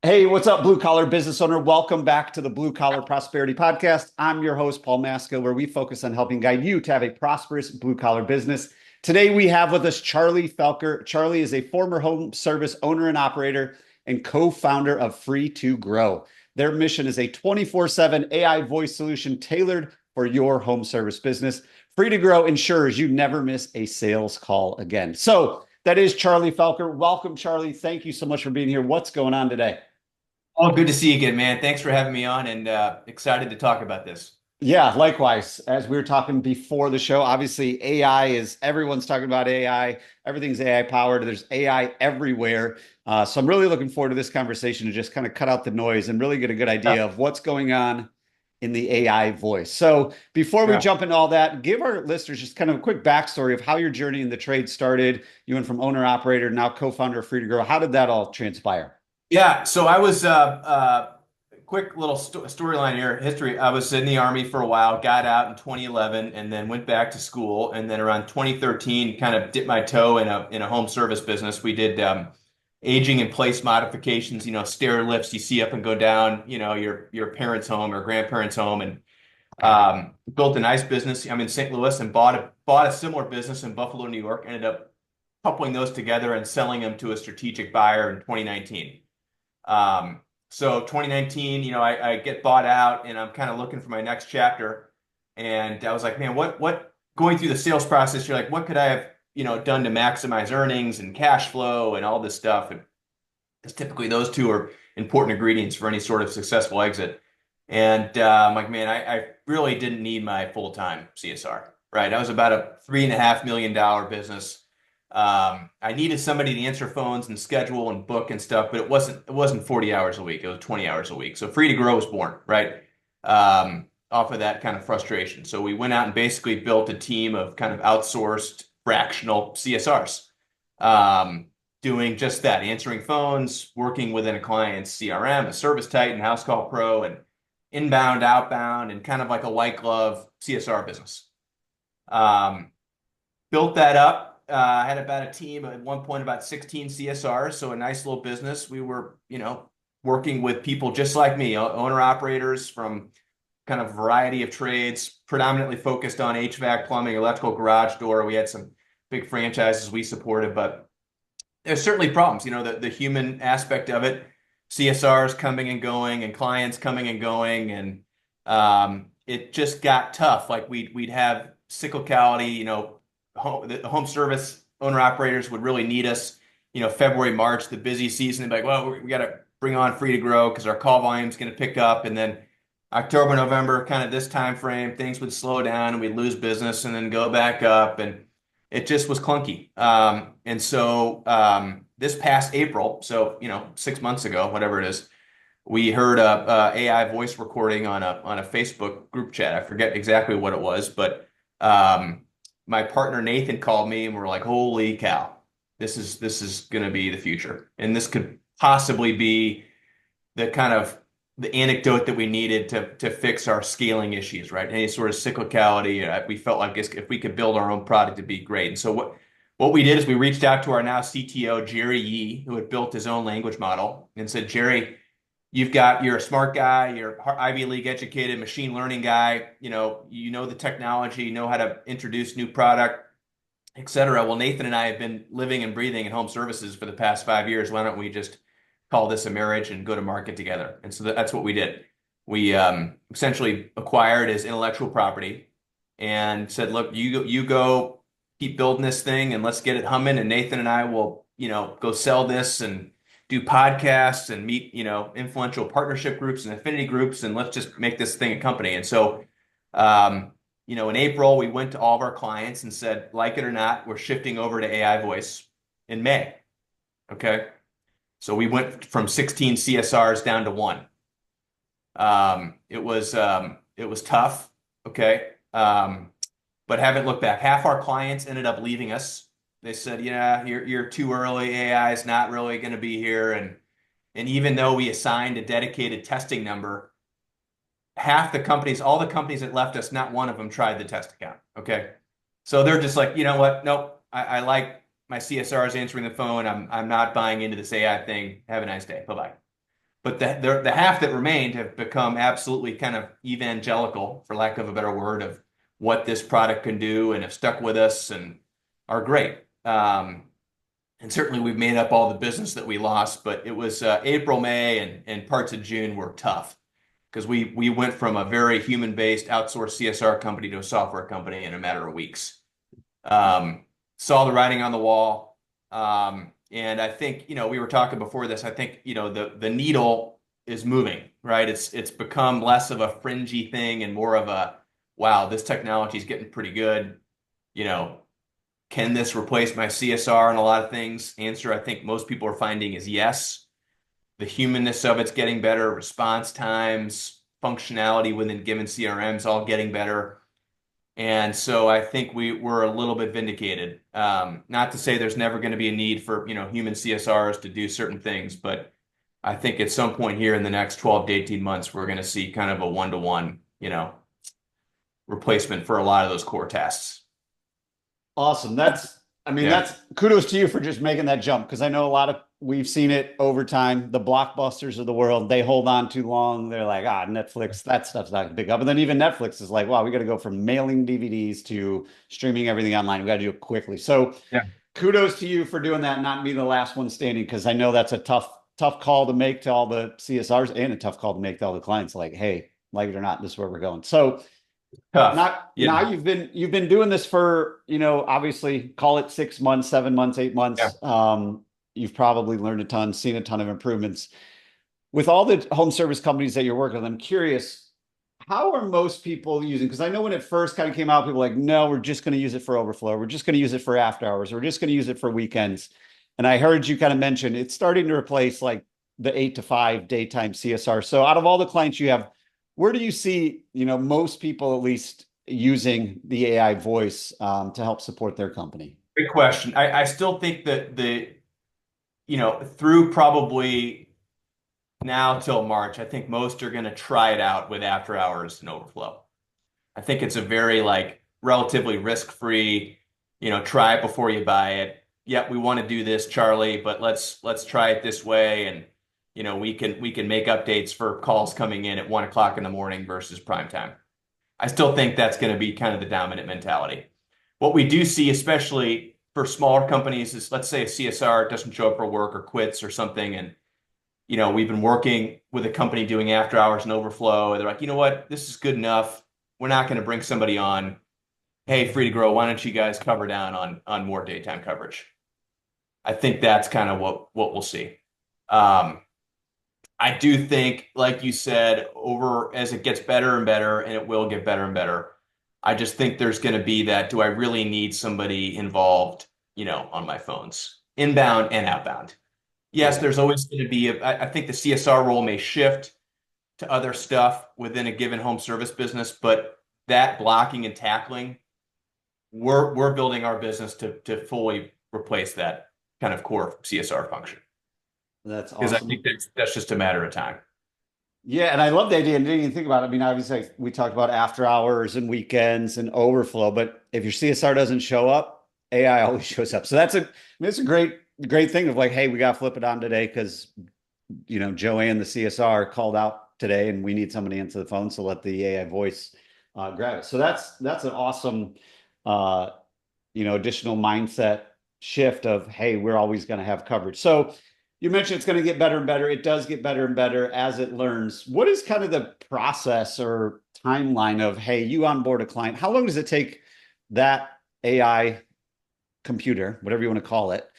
Hey, what's up, blue collar business owner? Welcome back to the Blue Collar Prosperity Podcast. I'm your host, Paul Maskill, where we focus on helping guide you to have a prosperous blue collar business. Today, we have with us Charlie Felker. Charlie is a former home service owner and operator and co founder of Free to Grow. Their mission is a 24/7 AI voice solution tailored for your home service business. Free to Grow ensures you never miss a sales call again. So, that is Charlie Felker. Welcome, Charlie. Thank you so much for being here. What's going on today? Oh, good to see you again, man. Thanks for having me on and excited to talk about this. Yeah, likewise. As we were talking before the show, obviously AI is everyone's talking about AI. Everything's AI powered. There's AI everywhere. So I'm really looking forward to this conversation to just kind of cut out the noise and really get a good Yeah. idea of what's going on in the AI voice. So before we Yeah. jump into all that, give our listeners just kind of a quick backstory of how your journey in the trade started. You went from owner operator, now co-founder of Free to Grow. How did that all transpire? Yeah. So I was quick little storyline here, history. I was in the Army for a while, got out in 2011, and then went back to school. And then around 2013, kind of dipped my toe in a home service business. We did aging in place modifications, stair lifts you see up and go down, your parents' home or grandparents' home, and built a nice business. I'm in St. Louis and bought a similar business in Buffalo, New York. Ended up coupling those together and selling them to a strategic buyer in 2019. So 2019, I get bought out and I'm kind of looking for my next chapter. And I was like, man, what going through the sales process, you're like, what could I have, done to maximize earnings and cash flow and all this stuff? And because typically those two are important ingredients for any sort of successful exit. And I'm like, man, I really didn't need my full-time CSR, right? I was about a $3.5 million business. I needed somebody to answer phones and schedule and book and stuff, but it wasn't 40 hours a week. It was 20 hours a week. So Free to Grow was born, right? Off of that kind of frustration. So we went out and basically built a team of kind of outsourced fractional CSRs, doing just that, answering phones, working within a client's CRM, a Service Titan, House Call Pro, and inbound, outbound, and kind of like a white glove CSR business. Um, Built that up. Had about a team at one point, about 16 CSRs, so a nice little business. We were, working with people just like me, owner operators from kind of variety of trades, predominantly focused on HVAC, plumbing, electrical, garage door. We had some big franchises we supported, but there's certainly problems. The human aspect of it, CSRs coming and going, and clients coming and going, and it just got tough. Like we'd have cyclicality. The home service owner operators would really need us. February, March, the busy season. They'd be like, well, we got to bring on Free to Grow because our call volume is going to pick up, and then October, November, kind of this time frame, things would slow down and we'd lose business and then go back up, and it just was clunky. And so this past April, so 6 months ago, whatever it is, we heard a AI voice recording on a Facebook group chat. I forget exactly what it was, but my partner Nathan called me and we're like, "Holy cow, this is going to be the future, and this could possibly be the kind of the anecdote that we needed to fix our scaling issues, right? Any sort of cyclicality. We felt like if we could build our own product, it'd be great. And so what we did is we reached out to our now CTO, Jerry Yee, who had built his own language model, and said, Jerry, you're a smart guy, you're Ivy League educated, machine learning guy, you know the technology, you know how to introduce new product, et cetera. Well, Nathan and I have been living and breathing in home services for the past 5 years. Why don't we just call this a marriage and go to market together? And so that's what we did. We essentially acquired his intellectual property and said, look, you go keep building this thing and let's get it humming. And Nathan and I will, go sell this and do podcasts and meet, influential partnership groups and affinity groups, and let's just make this thing a company. And so, in April, we went to all of our clients and said, like it or not, we're shifting over to AI voice in May. Okay. So we went from 16 CSRs down to one. It was tough. Okay. But haven't looked back. Half our clients ended up leaving us. They said, yeah, you're too early. AI is not really going to be here. And even though we assigned a dedicated testing number, all the companies that left us, not one of them tried the test account. Okay. So they're just like, you know what? Nope. I like my CSRs answering the phone. I'm not buying into this AI thing. Have a nice day. Bye-bye. But the half that remained have become absolutely kind of evangelical, for lack of a better word, of what this product can do, and have stuck with us and are great. And certainly we've made up all the business that we lost, but it was April, May, and parts of June were tough because we went from a very human-based outsourced CSR company to a software company in a matter of weeks. Saw the writing on the wall. And I think, we were talking before this, I think, the needle is moving, right? It's become less of a fringy thing and more of a, wow, this technology is getting pretty good. Can this replace my CSR and a lot of things? Answer, I think most people are finding is yes. The humanness of it's getting better, response times, functionality within given CRMs all getting better. And so I think we're a little bit vindicated. Not to say there's never going to be a need for, human CSRs to do certain things, but I think at some point here in the next 12 to 18 months, we're going to see kind of a one-to-one, replacement for a lot of those core tasks. Awesome. That's Yeah. kudos to you for just making that jump, because I know we've seen it over time. The Blockbusters of the world, they hold on too long. They're like, Netflix, that stuff's not big up. And then even Netflix is like, wow, we got to go from mailing DVDs to streaming everything online. We got to do it quickly. So Yeah. kudos to you for doing that, and not being the last one standing, because I know that's a tough call to make to all the CSRs, and a tough call to make to all the clients. Like, hey, like it or not, this is where we're going. So Tough. now you've been doing this for, obviously call it 6 months, 7 months, 8 months. Yeah. You've probably learned a ton, seen a ton of improvements. With all the home service companies that you're working with, I'm curious, how are most people using? Because I know when it first kind of came out, people were like, no, we're just going to use it for overflow. We're just going to use it for after hours. We're just going to use it for weekends. And I heard you kind of mention it's starting to replace like the 8 to 5 daytime CSR. So out of all the clients you have, where do you see, most people at least using the AI voice to help support their company? Good question. I still think that through probably now till March, I think most are going to try it out with after hours and overflow. I think it's a very relatively risk-free, try it before you buy it. Yep, we want to do this, Charlie, but let's try it this way, and we can make updates for calls coming in at 1 o'clock in the morning versus prime time. I still think that's going to be kind of the dominant mentality. What we do see, especially for smaller companies, is let's say a CSR doesn't show up for work or quits or something, and we've been working with a company doing after hours and overflow, and they're like, you know what, this is good enough. We're not going to bring somebody on. Hey, Free to Grow, why don't you guys cover down on more daytime coverage? I think that's kind of what we'll see. I do think, like you said, over as it gets better and better, and it will get better and better, I just think there's going to be that, do I really need somebody involved, on my phones, inbound and outbound? Yes, there's always going to be, I think the CSR role may shift to other stuff within a given home service business, but that blocking and tackling, we're building our business to fully replace that kind of core CSR function. That's Because I awesome. think that's just a matter of time. Yeah, and I love the idea. And didn't even think about it. I mean, obviously, we talked about after hours and weekends and overflow, but if your CSR doesn't show up, AI always shows up. So it's a great thing of like, hey, we got to flip it on today because Joanne, the CSR, called out today, and we need somebody to answer the phone. So let the AI voice grab it. So that's an awesome, additional mindset shift of, hey, we're always going to have coverage. So you mentioned it's going to get better and better. It does get better and better as it learns. What is kind of the process or timeline of, hey, you onboard a client? How long does it take that AI computer, whatever you want to call it,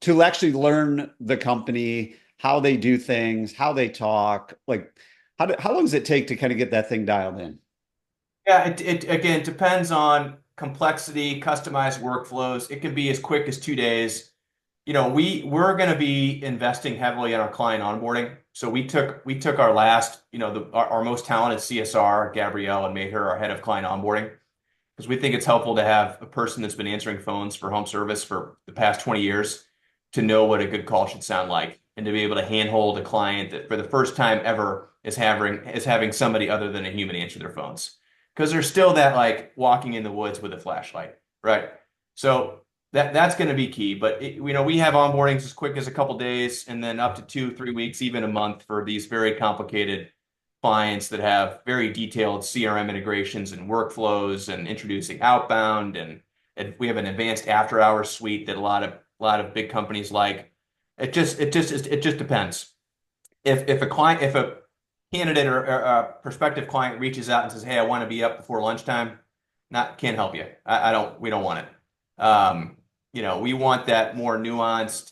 to actually learn the company, how they do things, how they talk? Like, how long does it take to kind of get that thing dialed in? Yeah, it again depends on complexity, customized workflows. It can be as quick as 2 days. We're going to be investing heavily in our client onboarding. So we took our last, our most talented CSR, Gabrielle, and made her our head of client onboarding, because we think it's helpful to have a person that's been answering phones for home service for the past 20 years to know what a good call should sound like, and to be able to handhold a client that for the first time ever is having somebody other than a human answer their phones. Because there's still that walking in the woods with a flashlight, right? So that's going to be key. But we have onboardings as quick as a couple days, and then up to 2, 3 weeks, even a month for these very complicated clients that have very detailed CRM integrations and workflows, and introducing outbound, and we have an advanced after hours suite that a lot of big companies like. It just depends. If a candidate or a prospective client reaches out and says, "Hey, I want to be up before lunchtime," can't help you. We don't want it. We want that more nuanced,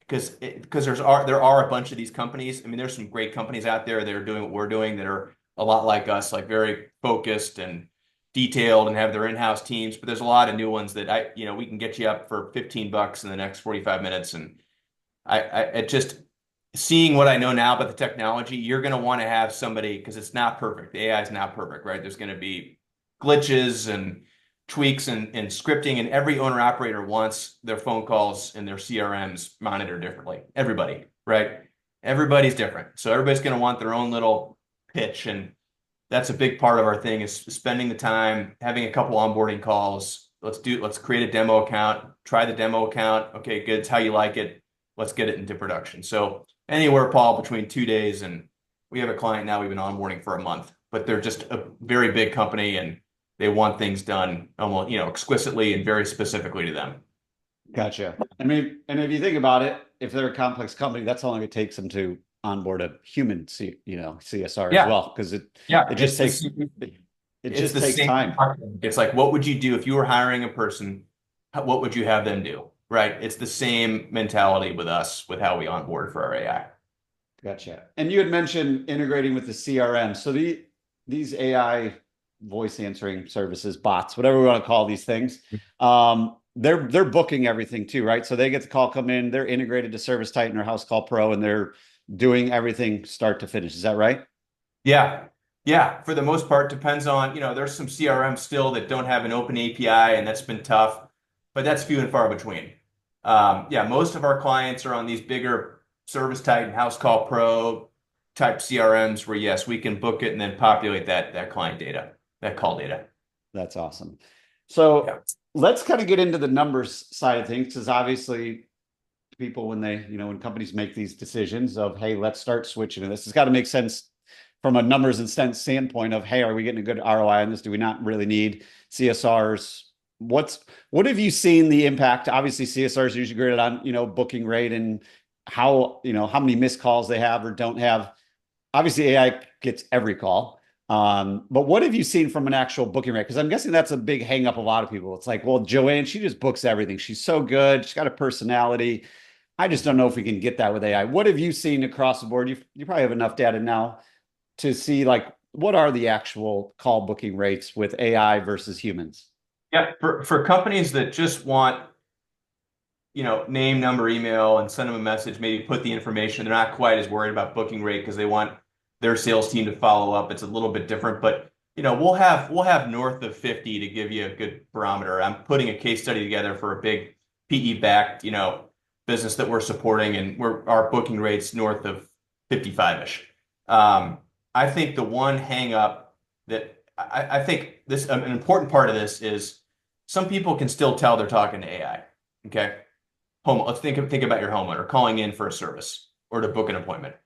because there are a bunch of these companies. I mean, there's some great companies out there that are doing what we're doing, that are a lot like us, like very focused and detailed and have their in-house teams. But there's a lot of new ones that we can get you up for $15 in the next 45 minutes. And it just, seeing what I know now about the technology, you're going to want to have somebody, because it's not perfect. The AI is not perfect, right? There's going to be glitches and tweaks and scripting, and every owner operator wants their phone calls and their CRMs monitored differently. Everybody, right? Everybody's different. So everybody's going to want their own little pitch. And that's a big part of our thing, is spending the time, having a couple onboarding calls. Let's create a demo account, try the demo account. Okay, good. It's how you like it. Let's get it into production. So anywhere, Paul, between 2 days, and we have a client now we've been onboarding for a month, but they're just a very big company, and they want things done almost, exquisitely and very specifically to them. Gotcha. I mean, and if you think about it, if they're a complex company, that's how long it takes them to onboard a human, CSR as well, because it just takes time. It's like, what would you do if you were hiring a person? What would you have them do? Right. It's the same mentality with us, with how we onboard for our AI. Gotcha. And you had mentioned integrating with the CRM. So these AI voice answering services, bots, whatever we want to call these things, they're booking everything too, right? So they get the call come in, they're integrated to Service Titan or House Call Pro, and they're doing everything start to finish. Is that right? Yeah. Yeah. For the most part, depends on, there's some CRM still that don't have an open API, and that's been tough, but that's few and far between. Most of our clients are on these bigger Service Titan, House Call Pro type CRMs, where yes, we can book it and then populate that client data, that call data. That's awesome. So let's kind of get into the numbers side of things, because obviously people, when companies make these decisions of, hey, let's start switching to this, it's got to make sense from a numbers and sense standpoint of, hey, are we getting a good ROI on this? Do we not really need CSRs? What have you seen the impact? Obviously, CSRs are usually graded on, booking rate and how many missed calls they have or don't have. Obviously, AI gets every call. But what have you seen from an actual booking rate? Because I'm guessing that's a big hang up of a lot of people. It's like, well, Joanne, she just books everything. She's so good. She's got a personality. I just don't know if we can get that with AI. What have you seen across the board? You probably have enough data now to see, like, what are the actual call booking rates with AI versus humans? Yeah, for companies that just want, name, number, email, and send them a message, maybe put the information, they're not quite as worried about booking rate because they want their sales team to follow up. It's a little bit different, but we'll have north of 50 to give you a good barometer. I'm putting a case study together for a big PE-backed, business that we're supporting, and our booking rate's north of 55-ish. I think the one hang up that I think an important part of this is, some people can still tell they're talking to AI. Okay. Let's think about your homeowner calling in for a service or to book an appointment.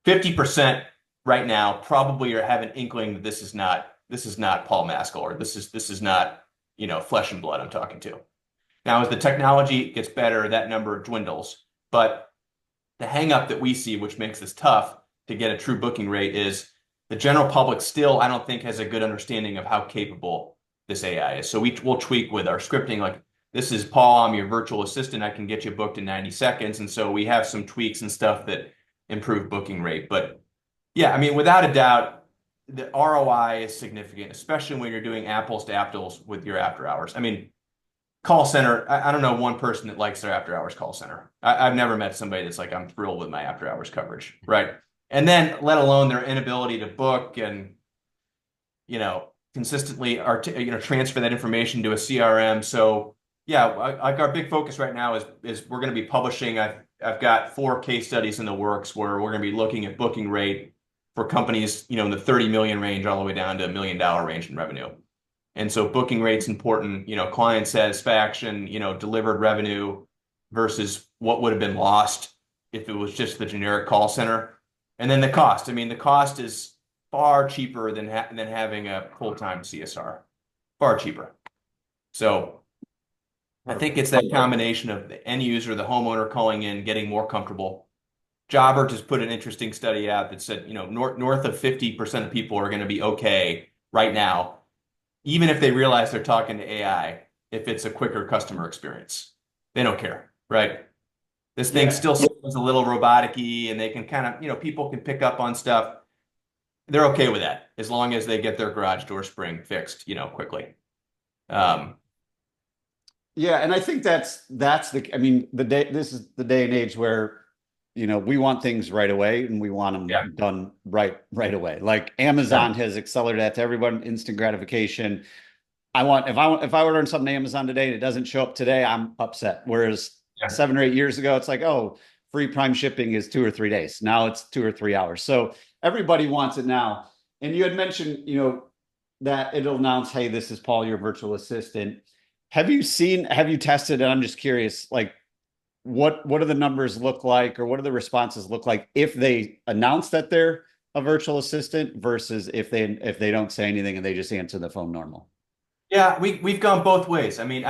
50% right now probably have an inkling that this is not Paul Maskill, or this is not, flesh and blood I'm talking to. Now, as the technology gets better, that number dwindles. But the hang up that we see, which makes this tough to get a true booking rate, is the general public still, I don't think, has a good understanding of how capable this AI is. So we'll tweak with our scripting, like, this is Paul, I'm your virtual assistant, I can get you booked in 90 seconds. And so we have some tweaks and stuff that improve booking rate. But yeah, I mean, without a doubt, the ROI is significant, especially when you're doing apples to apples with your after hours. I mean, call center, I don't know one person that likes their after hours call center. I've never met somebody that's like, I'm thrilled with my after hours coverage, right? And then let alone their inability to book and, consistently transfer that information to a CRM. So yeah, like, our big focus right now is we're going to be publishing. I've got 4 case studies in the works where we're going to be looking at booking rate for companies, in the 30 million range all the way down to $1 million range in revenue. And so booking rate's important, client satisfaction, delivered revenue versus what would have been lost if it was just the generic call center. And then the cost. I mean, the cost is far cheaper than having a full-time CSR. Far cheaper. So I think it's that combination of the end user, the homeowner calling in, getting more comfortable. Jobber just put an interesting study out that said, north of 50% of people are going to be okay right now, even if they realize they're talking to AI, if it's a quicker customer experience. They don't care, right? This thing still seems a little robotic-y, and they can kind of, people can pick up on stuff. They're okay with that as long as they get their garage door spring fixed, quickly. Yeah, and I think I mean, this is the day and age where, we want things right away and we want them done right away. Like Amazon has accelerated that to everyone, instant gratification. If I order something on Amazon today and it doesn't show up today, I'm upset. Whereas 7 or 8 years ago, it's like, oh, free Prime shipping is 2 or 3 days. Now it's 2 or 3 hours. So everybody wants it now. And you had mentioned, that it'll announce, hey, this is Paul, your virtual assistant. Have you tested, and I'm just curious, like what do the numbers look like, or what do the responses look like if they announce that they're a virtual assistant versus if they don't say anything and they just answer the phone normal? Yeah, we've gone both ways. I mean,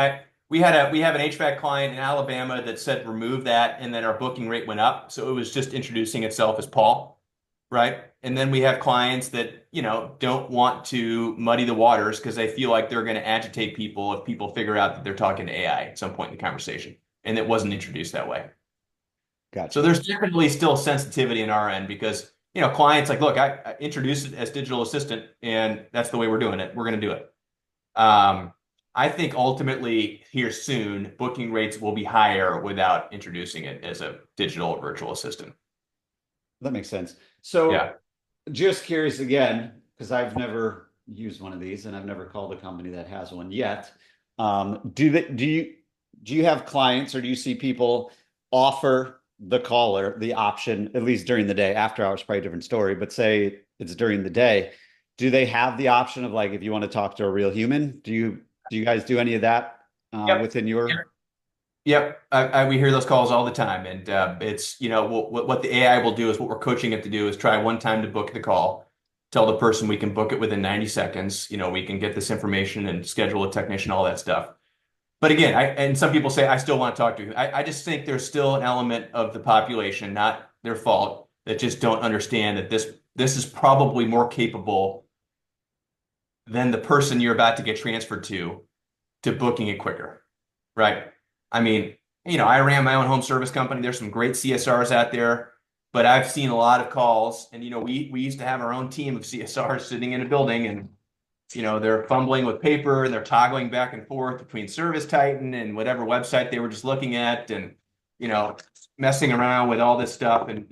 we have an HVAC client in Alabama that said remove that, and then our booking rate went up. So it was just introducing itself as Paul, right? And then we have clients that, don't want to muddy the waters because they feel like they're going to agitate people if people figure out that they're talking to AI at some point in the conversation, and it wasn't introduced that way. Gotcha. So there's definitely still sensitivity in our end because, clients like, look, I introduced it as digital assistant, and that's the way we're doing it. We're going to do it. I think ultimately here soon, booking rates will be higher without introducing it as a digital or virtual assistant. That makes sense. So Yeah. just curious again, because I've never used one of these and I've never called a company that has one yet. Do you have clients, or do you see people offer the caller the option, at least during the day? After hours, probably a different story, but say it's during the day. Do they have the option of, like, if you want to talk to a real human? Do you guys do any of that within your? Yep, we hear those calls all the time, and it's what the AI will do is what we're coaching it to do is try one time to book the call, tell the person we can book it within 90 seconds. We can get this information and schedule a technician, all that stuff. But again, and some people say I still want to talk to you. I just think there's still an element of the population, not their fault, that just don't understand that this is probably more capable than the person you're about to get transferred to booking it quicker, right? I mean, I ran my own home service company. There's some great CSRs out there, but I've seen a lot of calls, and we used to have our own team of CSRs sitting in a building, and they're fumbling with paper and they're toggling back and forth between Service Titan and whatever website they were just looking at, and messing around with all this stuff, and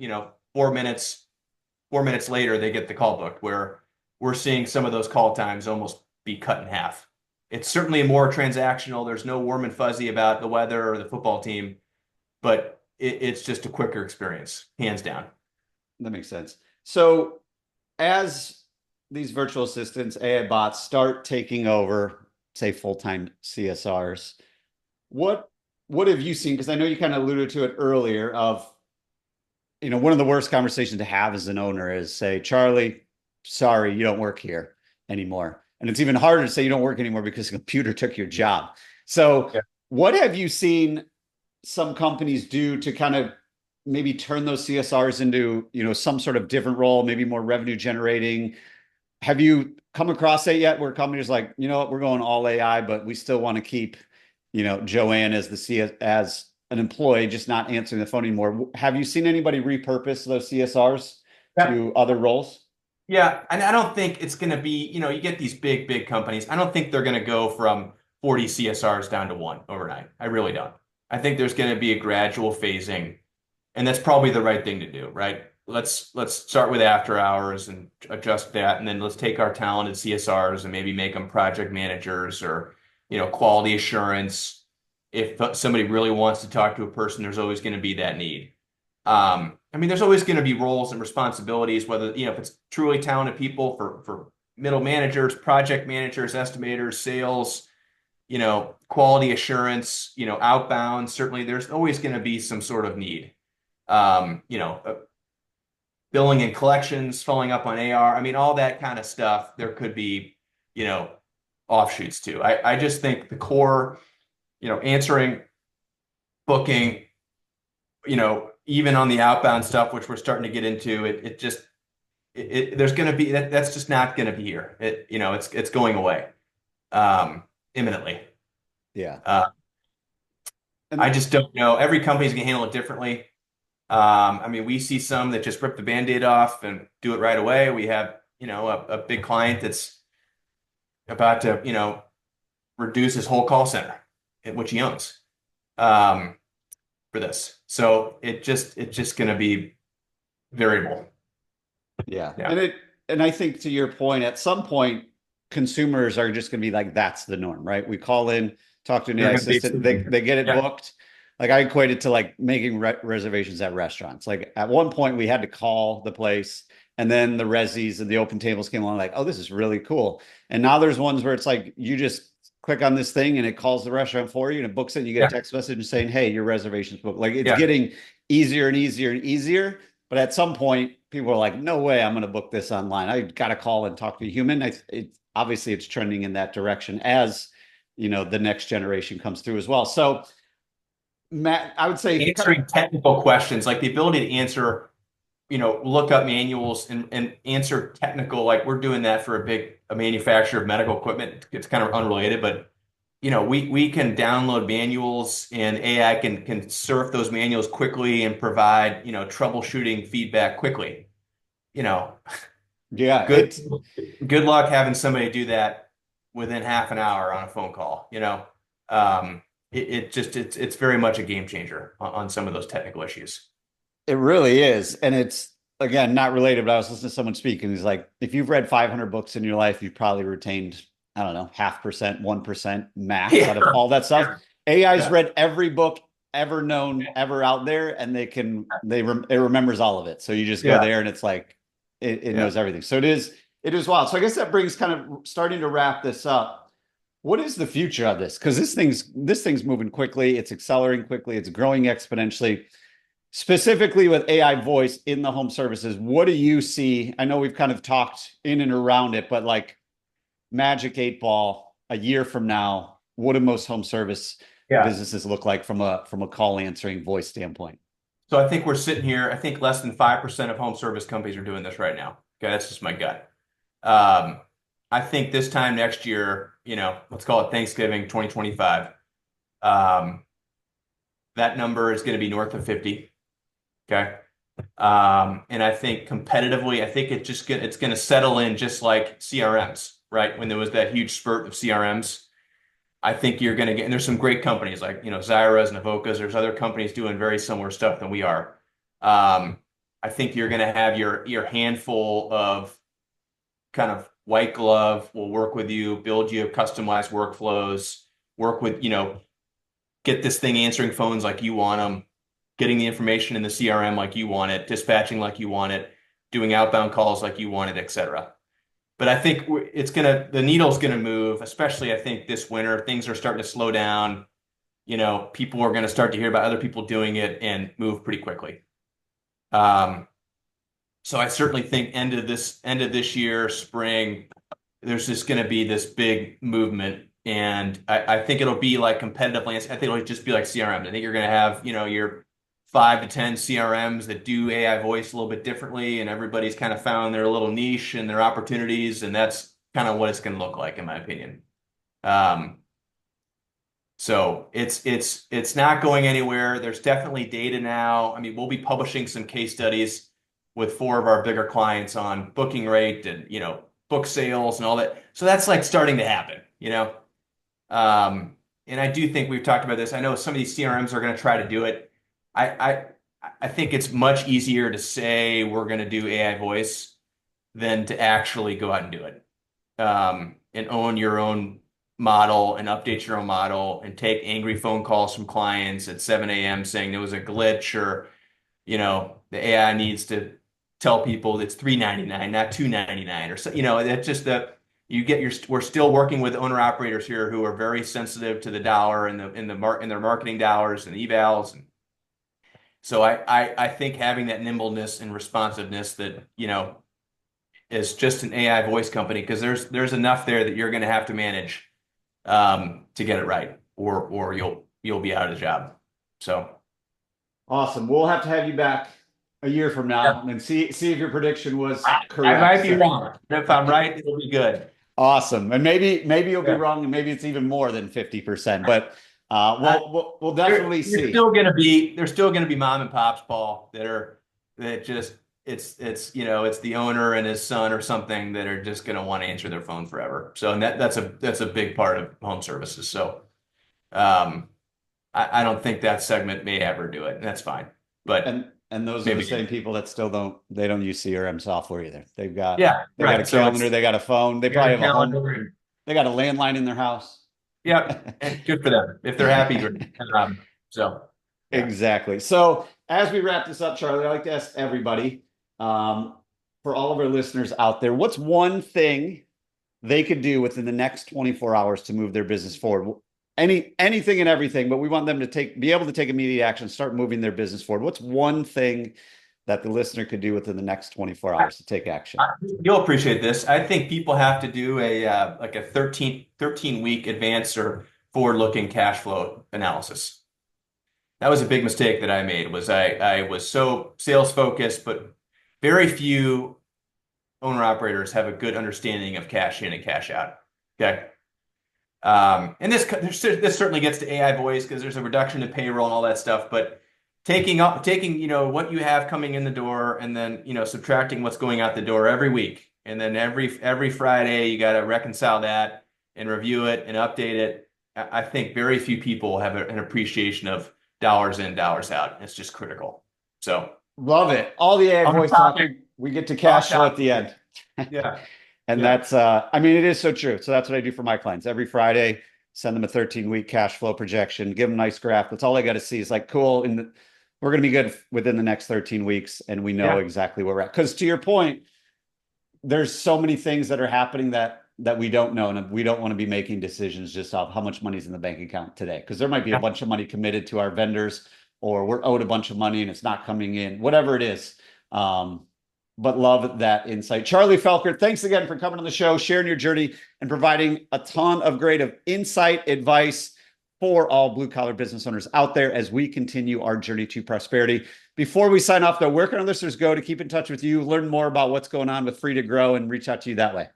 4 minutes later they get the call booked, where we're seeing some of those call times almost be cut in half. It's certainly more transactional. There's no warm and fuzzy about the weather or the football team, but it's just a quicker experience, hands down. That makes sense. So as these virtual assistants, AI bots, start taking over, say, full-time CSRs, what have you seen? Because I know you kind of alluded to it earlier of, one of the worst conversations to have as an owner is say, Charlie, sorry, you don't work here anymore. And it's even harder to say you don't work anymore because the computer took your job. So what have you seen some companies do to kind of maybe turn those CSRs into, some sort of different role, maybe more revenue generating? Have you come across that yet, where companies like, what, we're going all AI, but we still want to keep, Joanne as an employee, just not answering the phone anymore? Have you seen anybody repurpose those CSRs to other roles? Yeah, and I don't think it's going to be, you get these big companies. I don't think they're going to go from 40 CSRs down to 1 overnight. I really don't. I think there's going to be a gradual phasing, and that's probably the right thing to do, right? Let's start with after hours and adjust that, and then let's take our talented CSRs and maybe make them project managers or, quality assurance. If somebody really wants to talk to a person, there's always going to be that need. I mean, there's always going to be roles and responsibilities, whether, if it's truly talented people for middle managers, project managers, estimators, sales, quality assurance, outbound. Certainly, there's always going to be some sort of need. Um, you know, uh, Billing and collections, following up on AR. I mean, all that kind of stuff. There could be, you know, offshoots too. I just think the core, answering, booking, even on the outbound stuff, which we're starting to get into, there's going to be that's just not going to be here. It's going away imminently. Yeah. Uh, I And just don't know. Every company's going to handle it differently. I mean, we see some that just rip the Band-Aid off and do it right away. We have, a big client that's about to, reduce his whole call center, which he owns, um, for this. So it's just going to be variable. yeah. Yeah. And I think to your point, at some point, consumers are just going to be like, that's the norm, right? We call in, talk to an They're AI going to be assistant, they get it Yeah. booked. Like I equate it to like making reservations at restaurants. Like at one point we had to call the place, and then the resis and the open tables came along like, oh, this is really cool. And now there's ones where it's like you just click on this thing and it calls the restaurant for you and it books it and you get a Yeah. text message saying, hey, your reservation's booked. Like it's Yeah. getting easier and easier and easier. But at some point, people are like, no way, I'm going to book this online. I got to call and talk to a human. Obviously it's trending in that direction as the next generation comes through as well. So Matt, I would say kind of, Answering technical questions, like the ability to answer, look up manuals and answer technical, like we're doing that for a manufacturer of medical equipment. It's kind of unrelated, but we can download manuals and AI can surf those manuals quickly and provide, troubleshooting feedback quickly. You know, yeah, good good luck having somebody do that within half an hour on a phone call. Um, it's very much a game changer on some of those technical issues. it really is. And it's, again, not related, but I was listening to someone speak and he's like, if you've read 500 books in your life, you've probably retained, I don't know, 0.5%, 1% max Yeah. out of all that stuff. AI's Yeah. read every book ever known, ever out there, and it remembers all of it. So you just go Yeah. there and it's like, it Yeah. knows everything. So it is wild. So I guess that brings kind of starting to wrap this up. What is the future of this? Because this thing's moving quickly, it's accelerating quickly, it's growing exponentially. Specifically with AI voice in the home services, what do you see? I know we've kind of talked in and around it, but like magic eight ball a year from now, what do most home service Yeah. businesses look like from a call answering voice standpoint? So I think we're sitting here. I think less than 5% of home service companies are doing this right now. Okay, that's just my gut. Um, I think this time next year, let's call it Thanksgiving 2025, um, that number is going to be north of 50. Okay. And I think competitively, I think it's going to settle in just like CRMs, right? When there was that huge spurt of CRMs, I think you're going to get, and there's some great companies like, Zyras and Avocas. There's other companies doing very similar stuff than we are. Um, I think you're going to have your handful of kind of white glove will work with you, build you customized workflows, work with, get this thing answering phones like you want them, getting the information in the CRM like you want it, dispatching like you want it, doing outbound calls like you want it, et cetera. But I think the needle's gonna move, especially I think this winter, things are starting to slow down. People are gonna start to hear about other people doing it and move pretty quickly. Um, so I certainly think end of this year, spring, there's just gonna be this big movement. And I think it'll be like competitive landscape. I think it'll just be like CRM. I think you're gonna have, your 5 to 10 CRMs that do AI voice a little bit differently, and everybody's kind of found their little niche and their opportunities, and that's kind of what it's going to look like, in my opinion. Um, so it's not going anywhere. There's definitely data now. I mean, we'll be publishing some case studies with 4 of our bigger clients on booking rate and book sales and all that. So that's like starting to happen. And I do think we've talked about this. I know some of these CRMs are going to try to do it. I I think it's much easier to say we're going to do AI voice than to actually go out and do it, and own your own model and update your own model and take angry phone calls from clients at 7 a.m. saying there was a glitch or the AI needs to tell people it's $3.99, not $2.99, or so. That's just that we're still working with owner operators here who are very sensitive to the dollar and their marketing dollars and evals. And so I think having that nimbleness and responsiveness that, is just an AI voice company, because there's enough there that you're going to have to manage to get it right, or you'll be out of the job. So Awesome. We'll have to have you back a year from now yeah. and see if your prediction was I correct. might be wrong. If I'm right, it'll be good. Awesome. And maybe you'll be Yeah. wrong, and maybe it's even more than 50%, but we'll definitely see. There's still gonna be mom and pops, Paul, that just it's the owner and his son or something that are just gonna want to answer their phone forever. So, and that's a big part of home services. So I don't think that segment may ever do it, and that's fine. But And those are the same people that still don't use CRM software either. They've got yeah, they got right. a calendar, they got a phone, they probably have a home, Calendar. they got a landline in their house. Yep, and good for them. If they're happy, great. So yeah. Exactly. So as we wrap this up, Charlie, I like to ask everybody, for all of our listeners out there, what's one thing they could do within the next 24 hours to move their business forward? Anything and everything, but we want them to be able to take immediate action, start moving their business forward. What's one thing that the listener could do within the next 24 hours to take action? You'll appreciate this. I think people have to do like a 13 week advance or forward-looking cash flow analysis. That was a big mistake that I made. Was I was so sales focused, but very few owner operators have a good understanding of cash in and cash out. Okay. And this certainly gets to AI voice because there's a reduction in payroll and all that stuff, but taking what you have coming in the door and then subtracting what's going out the door every week, and then every Friday you got to reconcile that and review it and update it. I think very few people have an appreciation of dollars in, dollars out. It's just critical. So love it. All the AI voice talking, we get to cash flow at the end. Yeah. And that's, it is so true. So that's what I do for my clients. Every Friday, send them a 13-week cash flow projection, give them a nice graph. That's all I got to see is like, cool. We're going to be good within the next 13 weeks. And we know exactly where we're at. Because to your point, there's so many things that are happening that we don't know. And we don't want to be making decisions just off how much money's in the bank account today. Because there might be a bunch of money committed to our vendors, or we're owed a bunch of money and it's not coming in, whatever it is. But love that insight. Charlie Felker, thanks again for coming on the show, sharing your journey, and providing a ton of great insight, advice for all blue-collar business owners out there as we continue our journey to prosperity. Before we sign off, though, where can our listeners go to keep in touch with you, learn more about what's going on with Free to Grow, and reach out to you that way?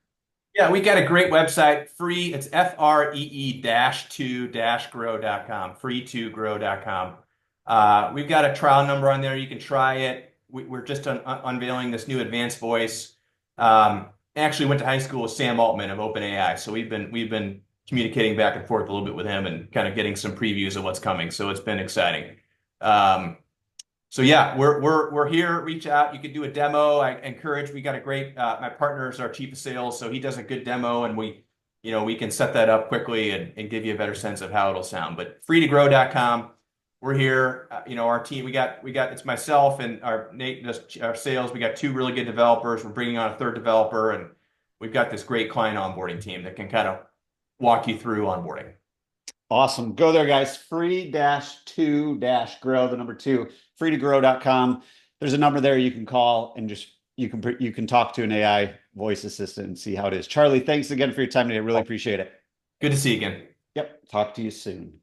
Yeah, we got a great website, free. It's free-to-grow.com, free2grow.com. We've got a trial number on there. You can try it. We're just unveiling this new advanced voice. Actually went to high school with Sam Altman of OpenAI, so we've been communicating back and forth a little bit with him and kind of getting some previews of what's coming. So it's been exciting. So yeah, we're here. Reach out. You could do a demo. I encourage. We got a great. My partner is our chief of sales, so he does a good demo, and we can set that up quickly and give you a better sense of how it'll sound. But free2grow.com. We're here. Our team. We got. It's myself and Nate, our sales. We got 2 really good developers. We're bringing on a 3rd developer, and we've got this great client onboarding team that can kind of walk you through onboarding. Awesome. Go there, guys. Free-2-grow, the number 2, free2grow.com. There's a number there you can call and just you can talk to an AI voice assistant and see how it is. Charlie, thanks again for your time today. I really appreciate it. Good to see you again. Yep. Talk to you soon.